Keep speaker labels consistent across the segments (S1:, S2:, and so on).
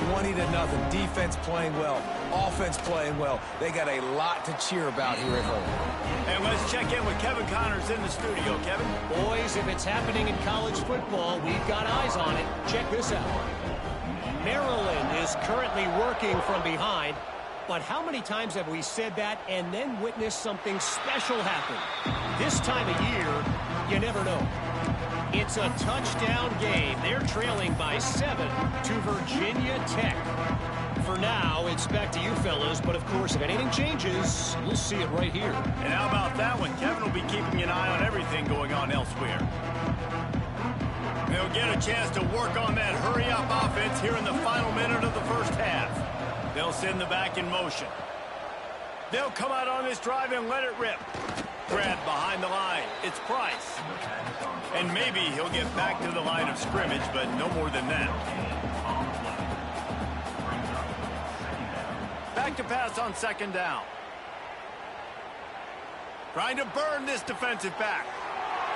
S1: 20-0. Defense playing well. Offense playing well. They got a lot to cheer about here at home.
S2: And let's check in with Kevin Connors in the studio. Kevin?
S3: Boys, if it's happening in college football, we've got eyes on it. Check this out. Maryland is currently working from behind. But how many times have we said that and then witnessed something special happen? This time of year, you never know. It's a touchdown game. They're trailing by 7 to Virginia Tech. For now, it's back to you fellas, but of course, if anything changes, you'll see it right here.
S2: And how about that one? Kevin will be keeping an eye on everything going on elsewhere. They'll get a chance to work on that hurry-up offense here in the final minute of the first half. They'll send the back in motion. They'll come out on this drive and let it rip. Grab behind the line. It's Price. And maybe he'll get back to the line of scrimmage, but no more than that. Back to pass on second down. Trying to burn this defensive back.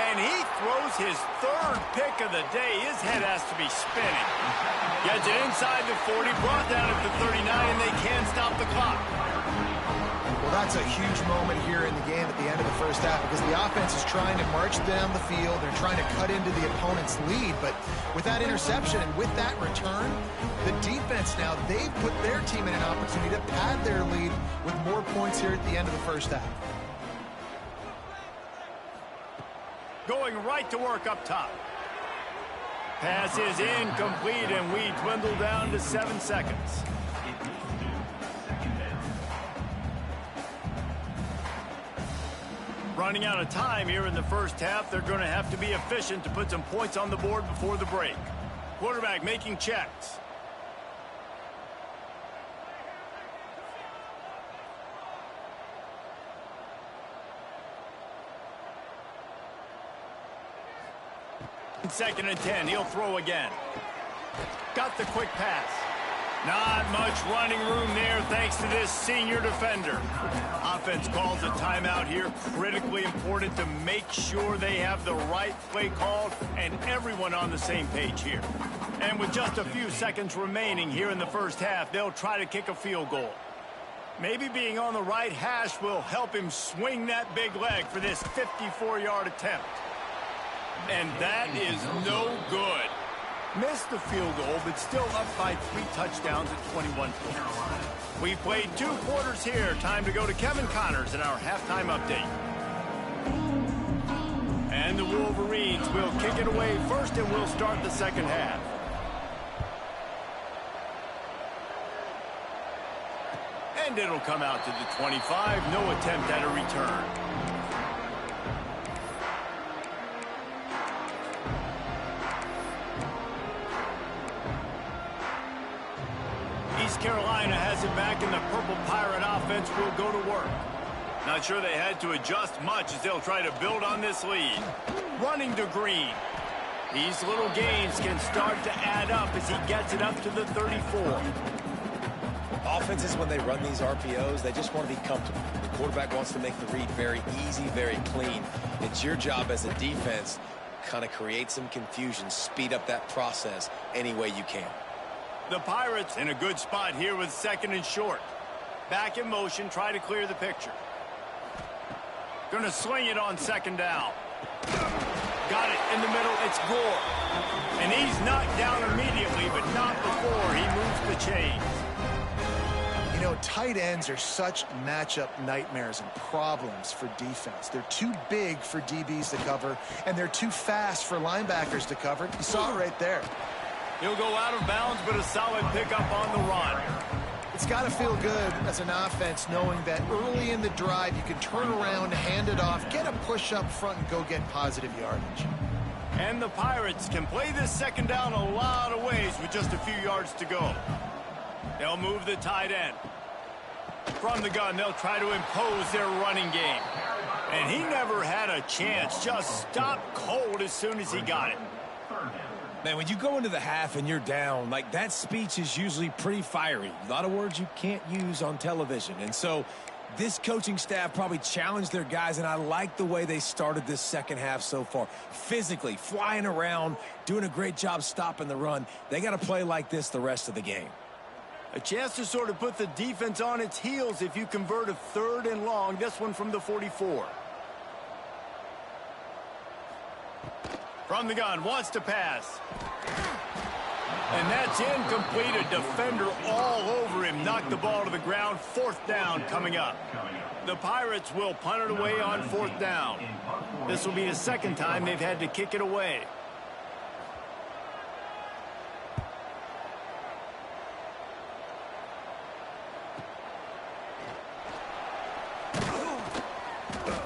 S2: And he throws his third pick of the day. His head has to be spinning. Gets it inside the 40, brought down at the 39, and they can't stop the clock.
S4: Well, that's a huge moment here in the game at the end of the first half because the offense is trying to march down the field. They're trying to cut into the opponent's lead. But with that interception and with that return, the defense now, they've put their team in an opportunity to pad their lead with more points here at the end of the first half.
S2: Going right to work up top. Pass is incomplete, and we dwindle down to 7 seconds. Running out of time here in the first half. They're going to have to be efficient to put some points on the board before the break. Quarterback making checks. Second and 10. He'll throw again. Got the quick pass. Not much running room there thanks to this senior defender. Offense calls a timeout here. Critically important to make sure they have the right play called and everyone on the same page here. And with just a few seconds remaining here in the first half, they'll try to kick a field goal. Maybe being on the right hash will help him swing that big leg for this 54-yard attempt. And that is no good. Missed the field goal, but still up by 3 touchdowns at 21 points. We've played 2 quarters here. Time to go to Kevin Connors in our halftime update. And the Wolverines will kick it away first, and we'll start the second half. And it'll come out to the 25. No attempt at a return. Carolina has it back, and the Purple Pirate offense will go to work. Not sure they had to adjust much as they'll try to build on this lead. Running to Green. These little gains can start to add up as he gets it up to the 34.
S1: Offenses, when they run these RPOs, they just want to be comfortable. The quarterback wants to make the read very easy, very clean. It's your job as a defense kind of create some confusion, speed up that process any way you can.
S2: The Pirates in a good spot here with second and short. Back in motion, try to clear the picture. Going to swing it on second down. Got it in the middle. It's Gore. And he's knocked down immediately, but not before he moves the chains.
S4: You know, tight ends are such matchup nightmares and problems for defense. They're too big for DBs to cover, and they're too fast for linebackers to cover. You saw it right there.
S2: He'll go out of bounds, but a solid pickup on the run.
S4: It's got to feel good as an offense knowing that early in the drive you can turn around, hand it off, get a push up front, and go get positive yardage.
S2: And the Pirates can play this second down a lot of ways with just a few yards to go. They'll move the tight end. From the gun, they'll try to impose their running game. And he never had a chance. Just stopped cold as soon as he got it.
S1: Man, when you go into the half and you're down, like that speech is usually pretty fiery. A lot of words you can't use on television. And so this coaching staff probably challenged their guys, and I like the way they started this second half so far. Physically, flying around, doing a great job stopping the run. They got to play like this the rest of the game.
S2: A chance to sort of put the defense on its heels if you convert a 3rd and long. This one from the 44. From the gun, wants to pass. And that's incomplete. A defender all over him. Knocked the ball to the ground. 4th down coming up. The Pirates will punt it away on 4th down. This will be the 2nd time they've had to kick it away.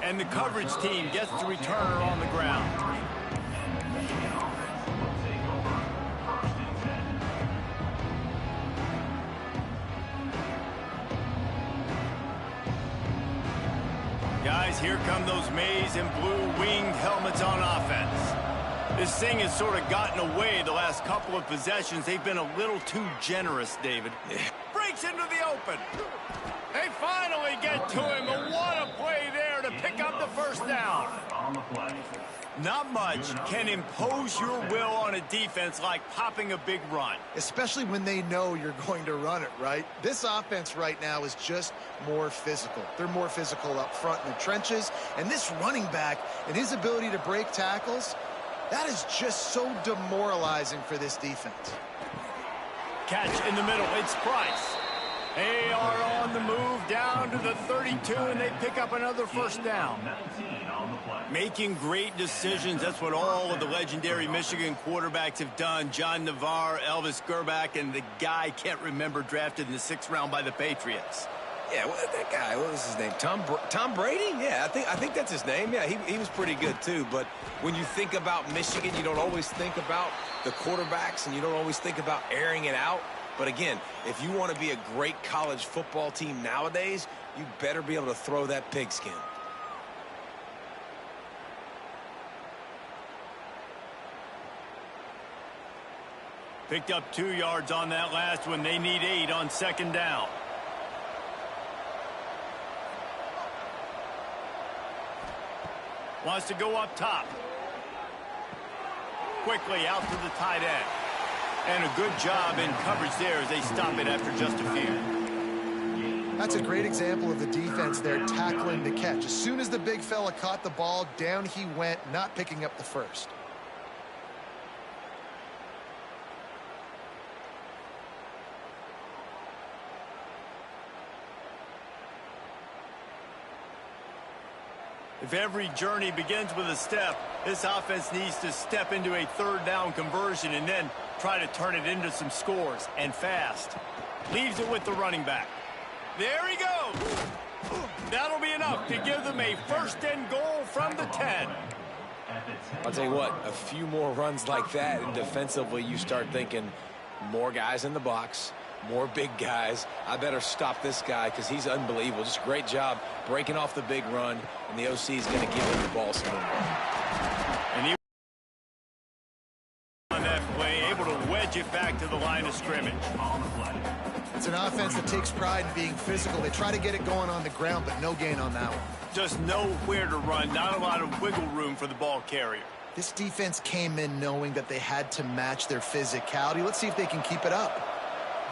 S2: And the coverage team gets the returner on the ground. Guys, here come those maize and blue winged helmets on offense. This thing has sort of gotten away the last couple of possessions. They've been a little too generous, David. Yeah. Breaks into the open. They finally get to him, and what a play there to pick up the 1st down. Not much can impose your will on a defense like popping a big run.
S4: Especially when they know you're going to run it, right? This offense right now is just more physical. They're more physical up front in the trenches, and this running back and his ability to break tackles, that is just so demoralizing for this defense.
S2: Catch in the middle, it's Price. They are on the move down to the 32, and they pick up another 1st down. Making great decisions, that's what all of the legendary Michigan quarterbacks have done. John Navarre, Elvis Gerbach, and the guy can't remember drafted in the 6th round by the Patriots.
S1: Yeah, that guy, what was his name? Tom Brady? Yeah, I think that's his name. Yeah, he was pretty good too. But when you think about Michigan, you don't always think about the quarterbacks, and you don't always think about airing it out. But again, if you want to be a great college football team nowadays, you better be able to throw that pigskin.
S2: Picked up 2 yards on that last one. They need 8 on 2nd down. Wants to go up top. Quickly out to the tight end. And a good job in coverage there as they stop it after just a few.
S4: That's a great example of the defense there tackling the catch. As soon as the big fella caught the ball, down he went, not picking up the 1st.
S2: If every journey begins with a step, this offense needs to step into a 3rd down conversion and then try to turn it into some scores, and fast. Leaves it with the running back. There he goes. That'll be enough to give them a 1st and goal from the 10.
S1: I'll tell you what, a few more runs like that, and defensively you start thinking more guys in the box, more big guys. I better stop this guy because he's unbelievable. Just a great job breaking off the big run, and the OC is going to give him the ball some more.
S2: And he on that play, able to wedge it back to the line of scrimmage.
S4: It's an offense that takes pride in being physical. They try to get it going on the ground, but no gain on that one.
S2: Just nowhere to run, not a lot of wiggle room for the ball carrier.
S4: This defense came in knowing that they had to match their physicality. Let's see if they can keep it up.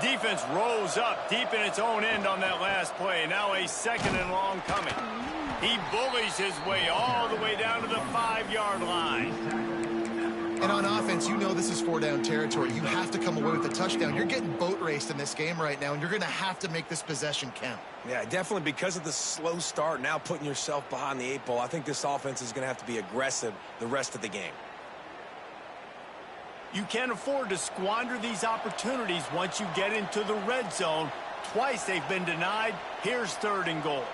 S2: Defense rose up deep in its own end on that last play. Now a 2nd and long coming. He bullies his way all the way down to the 5-yard line.
S4: And on offense, you know this is 4-down territory. You have to come away with a touchdown. You're getting boat raced in this game right now, and you're going to have to make this possession count.
S1: Yeah, definitely because of the slow start, now putting yourself behind the 8 ball, I think this offense is going to have to be aggressive the rest of the game.
S2: You can't afford to squander these opportunities once you get into the red zone. Twice they've been denied. Here's 3rd and goal.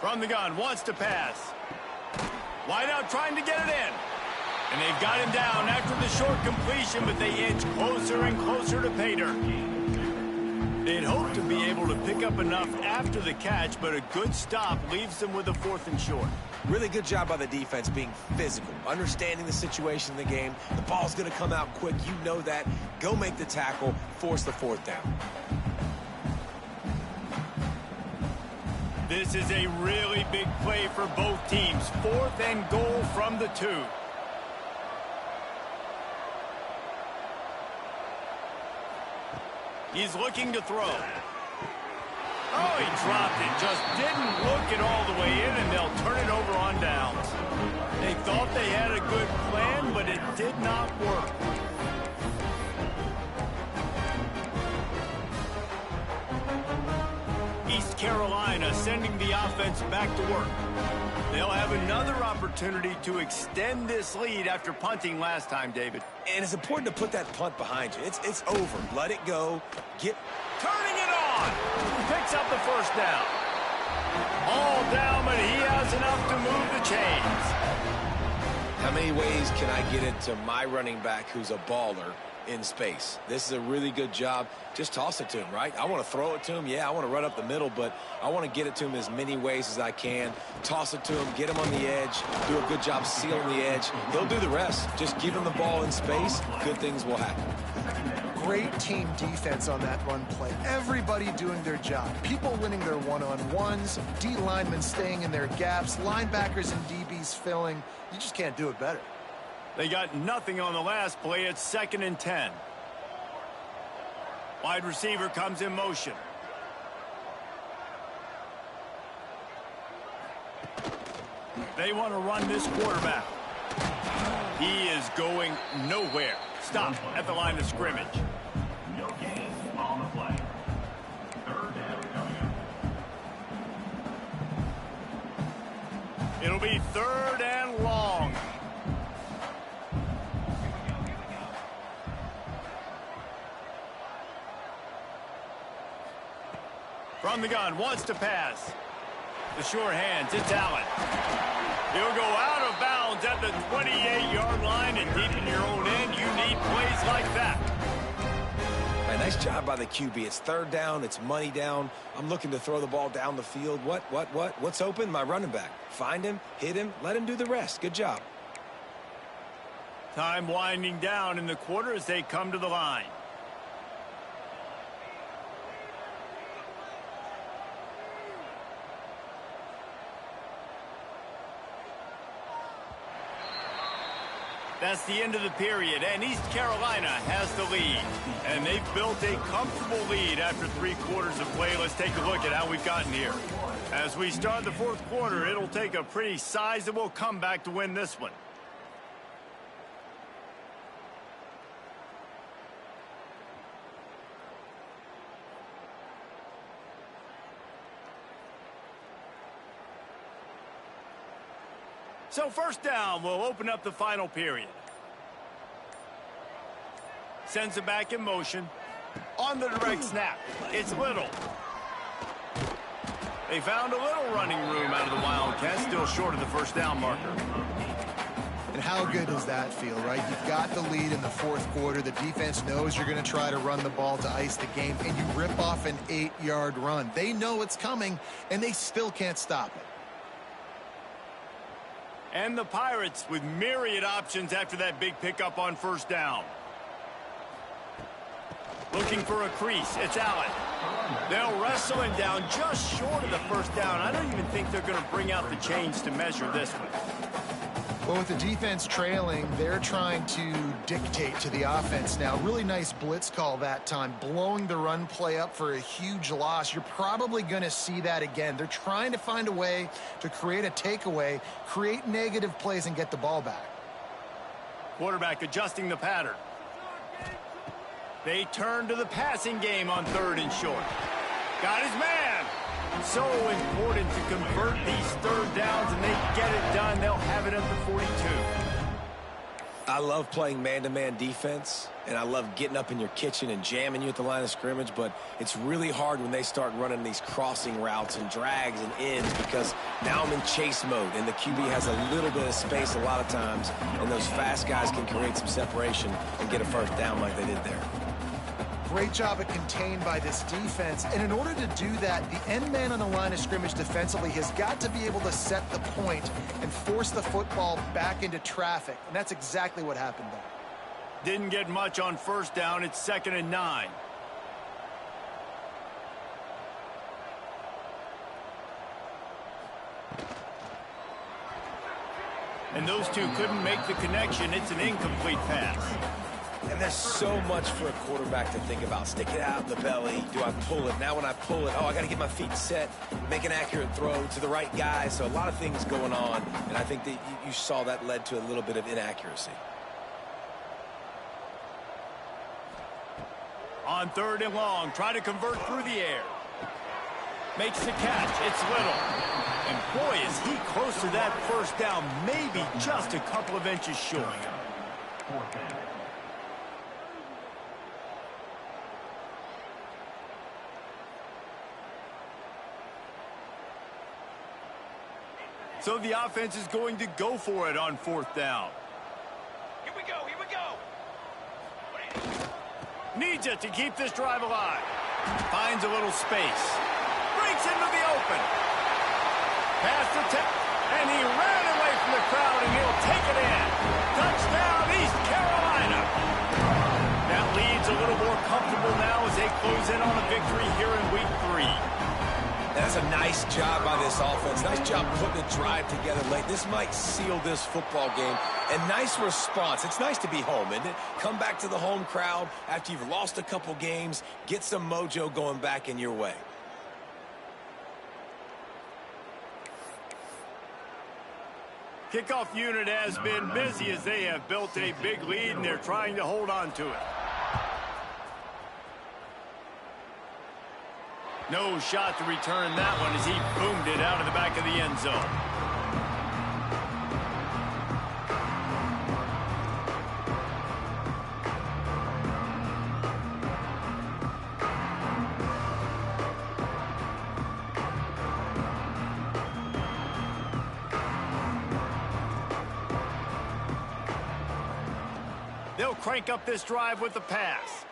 S2: From the gun, wants to pass. Wide out trying to get it in. And they've got him down after the short completion, but they inch closer and closer to pay dirt. They'd hoped to be able to pick up enough after the catch, but a good stop leaves them with a 4th and short.
S1: Really good job by the defense being physical, understanding the situation in the game. The ball's going to come out quick. You know that. Go make the tackle, force the 4th down.
S2: This is a really big play for both teams. 4th and goal from the 2. He's looking to throw. Oh, he dropped it. Just didn't look it all the way in, and they'll turn it over on downs. They thought they had a good plan, but it did not work. East Carolina sending the offense back to work. They'll have another opportunity to extend this lead after punting last time, David.
S1: And it's important to put that punt behind you. It's over. Let it go.
S2: Turning it on. Picks up the first down. All down, but he has enough to move the chains.
S1: How many ways can I get it to my running back who's a baller in space? This is a really good job. Just toss it to him, right? I want to throw it to him. Yeah, I want to run up the middle, but I want to get it to him as many ways as I can. Toss it to him, get him on the edge, do a good job sealing the edge. He'll do the rest. Just give him the ball in space. Good things will happen.
S4: Great team defense on that run play. Everybody doing their job. People winning their one-on-ones, D linemen staying in their gaps, linebackers and DBs filling. You just can't do it better.
S2: They got nothing on the last play. It's 2nd and 10. Wide receiver comes in motion. They want to run this quarterback. He is going nowhere. Stop at the line of scrimmage.
S5: No gain on the play. 3rd down coming up.
S2: It'll be 3rd and long. From the gun, wants to pass. The sure hands, it's Allen. He'll go out of bounds at the 28-yard line, and deep in your own end, you need plays like that.
S1: Hey, nice job by the QB. It's 3rd down. It's money down. I'm looking to throw the ball down the field. What's open? My running back. Find him, hit him, let him do the rest. Good job.
S2: Time winding down in the quarter as they come to the line. That's the end of the period, and East Carolina has the lead. And they've built a comfortable lead after 3 quarters of play. Let's take a look at how we've gotten here. As we start the 4th quarter, it'll take a pretty sizable comeback to win this one. So 1st down will open up the final period. Sends it back in motion. On the direct snap, it's Little. They found a little running room out of the Wildcats, still short of the 1st down marker.
S4: And how good does that feel, right? You've got the lead in the 4th quarter. The defense knows you're going to try to run the ball to ice the game, and you rip off an 8-yard run. They know it's coming, and they still can't stop it.
S2: And the Pirates with myriad options after that big pickup on 1st down. Looking for a crease. It's Allen. They'll wrestle him down just short of the 1st down. I don't even think they're going to bring out the chains to measure this one.
S4: Well, with the defense trailing, they're trying to dictate to the offense now. Really nice blitz call that time, blowing the run play up for a huge loss. You're probably going to see that again. They're trying to find a way to create a takeaway, create negative plays, and get the ball back.
S2: Quarterback adjusting the pattern. They turn to the passing game on 3rd and short. Got his man. So important to convert these 3rd downs, and they get it done. They'll have it at the 42.
S1: I love playing man-to-man defense, and I love getting up in your kitchen and jamming you at the line of scrimmage, but it's really hard when they start running these crossing routes and drags and ends because now I'm in chase mode, and the QB has a little bit of space a lot of times, and those fast guys can create some separation and get a 1st down like they did there.
S4: Great job of contained by this defense. And in order to do that, the end man on the line of scrimmage defensively has got to be able to set the point and force the football back into traffic. And that's exactly what happened there.
S2: Didn't get much on 1st down. It's 2nd and 9. And those two couldn't make the connection. It's an incomplete pass.
S1: And there's so much for a quarterback to think about. Stick it out in the belly. Do I pull it? Now when I pull it, oh, I got to get my feet set, make an accurate throw to the right guy. So a lot of things going on, and I think that you saw that led to a little bit of inaccuracy.
S2: On 3rd and long, try to convert through the air. Makes the catch. It's Little. And boy, is he close to that first down, maybe just a couple of inches short. So the offense is going to go for it on 4th down.
S6: Here we go, here we go.
S2: Needs it to keep this drive alive. Finds a little space. Breaks into the open. Pass the tip. And he ran away from the crowd, and he'll take it in. Touchdown, East Carolina. That lead's a little more comfortable now as they close in on a victory here in Week 3.
S1: That's a nice job by this offense. Nice job putting the drive together late. This might seal this football game. And nice response. It's nice to be home, isn't it? Come back to the home crowd after you've lost a couple games. Get some mojo going back in your way.
S2: Kickoff unit has been busy as they have built a big lead, and they're trying to hold on to it. No shot to return that one as he boomed it out of the back of the end zone. They'll crank up this drive with the pass.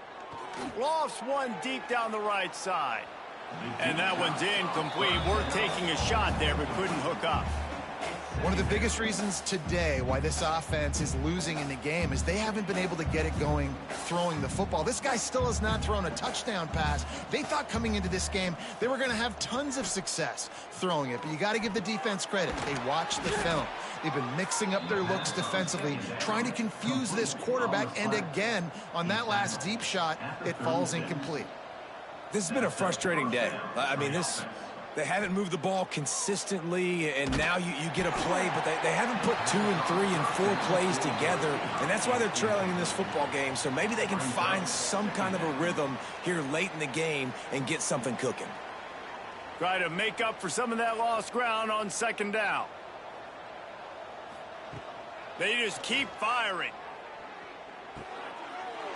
S2: Lofts one deep down the right side. And that one's incomplete. We're taking a shot there, but couldn't hook up.
S4: One of the biggest reasons today why this offense is losing in the game is they haven't been able to get it going throwing the football. This guy still has not thrown a touchdown pass. They thought coming into this game they were going to have tons of success throwing it, but you got to give the defense credit. They watched the film. They've been mixing up their looks defensively, trying to confuse this quarterback, and again, on that last deep shot, it falls incomplete.
S1: This has been a frustrating day. I mean, they haven't moved the ball consistently, and now you get a play, but they haven't put 2 and 3 and 4 plays together, and that's why they're trailing in this football game. So maybe they can find some kind of a rhythm here late in the game and get something cooking.
S2: Try to make up for some of that lost ground on 2nd down. They just keep firing.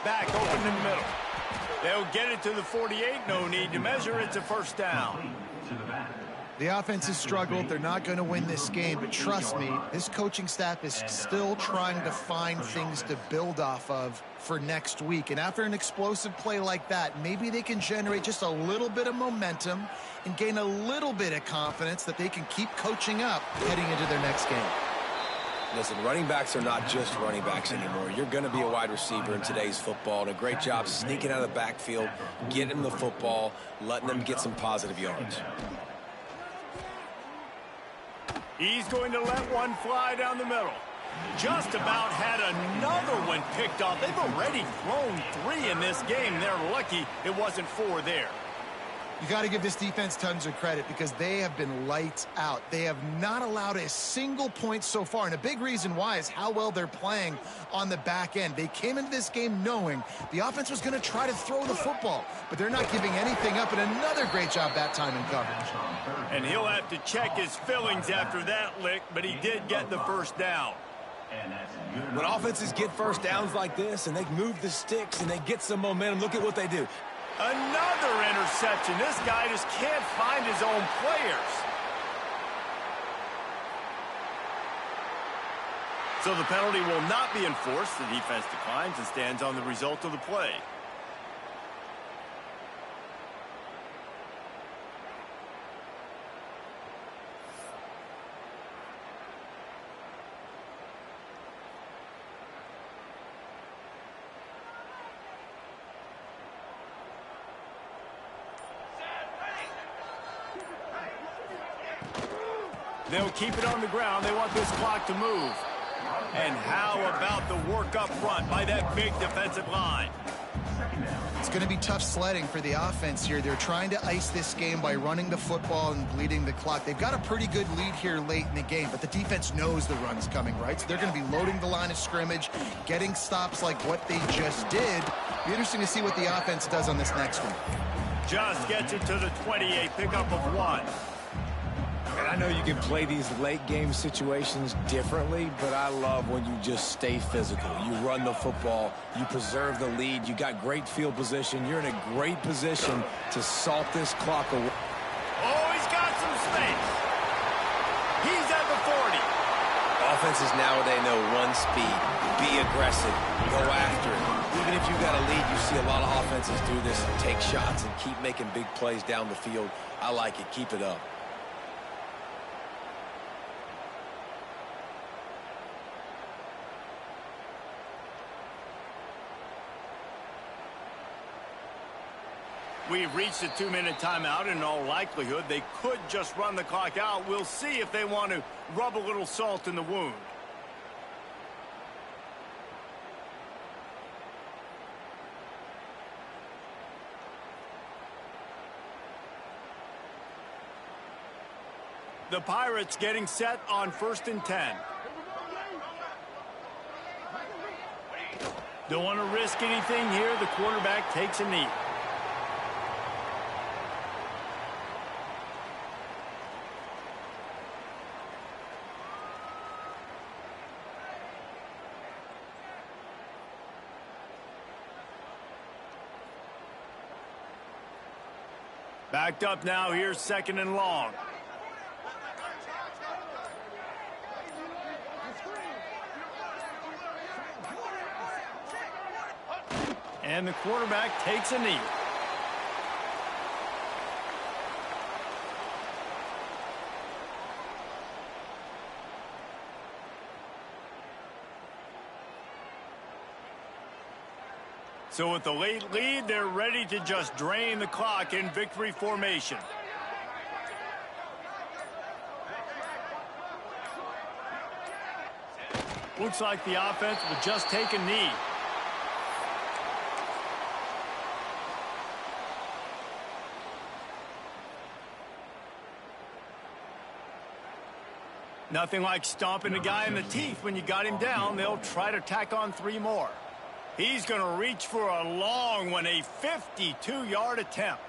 S2: Back open in the middle. They'll get it to the 48. No need to measure. It's a 1st down.
S4: The offense has struggled. They're not going to win this game, but trust me, this coaching staff is still trying to find things to build off of for next week. And after an explosive play like that, maybe they can generate just a little bit of momentum and gain a little bit of confidence that they can keep coaching up heading into their next game.
S1: Listen, running backs are not just running backs anymore. You're going to be a wide receiver in today's football, and a great job sneaking out of the backfield, getting them the football, letting them get some positive yards.
S2: He's going to let one fly down the middle. Just about had another one picked off. They've already thrown 3 in this game. They're lucky it wasn't 4 there.
S4: You got to give this defense tons of credit because they have been lights out. They have not allowed a single point so far, and a big reason why is how well they're playing on the back end. They came into this game knowing the offense was going to try to throw the football, but they're not giving anything up, and another great job that time in coverage.
S2: And he'll have to check his fillings after that lick, but he did get the 1st down.
S1: When offenses get 1st downs like this and they move the sticks and they get some momentum, look at what they do.
S2: Another interception. This guy just can't find his own players. So the penalty will not be enforced. The defense declines and stands on the result of the play. They'll keep it on the ground. They want this clock to move. And how about the work up front by that big defensive line?
S4: It's going to be tough sledding for the offense here. They're trying to ice this game by running the football and bleeding the clock. They've got a pretty good lead here late in the game, but the defense knows the run's coming, right? So they're going to be loading the line of scrimmage, getting stops like what they just did. Be interesting to see what the offense does on this next one.
S2: Just gets it to the 28, pickup of 1.
S1: And I know you can play these late game situations differently, but I love when you just stay physical. You run the football, you preserve the lead, you got great field position, you're in a great position to salt this clock away.
S2: Oh, he's got some space. He's at the 40.
S1: Offenses nowadays know one speed, be aggressive, go after it. Even if you got a lead, you see a lot of offenses do this, take shots and keep making big plays down the field. I like it. Keep it up.
S2: We've reached a 2-minute timeout. In all likelihood, they could just run the clock out. We'll see if they want to rub a little salt in the wound. The Pirates getting set on 1st and 10. Don't want to risk anything here. The quarterback takes a knee. Backed up now. Here's 2nd and long. And the quarterback takes a knee. So with the late lead, they're ready to just drain the clock in victory formation. Looks like the offense will just take a knee. Nothing like stomping a guy in the teeth when you got him down. They'll try to tack on 3 more. He's going to reach for a long one, a 52-yard attempt.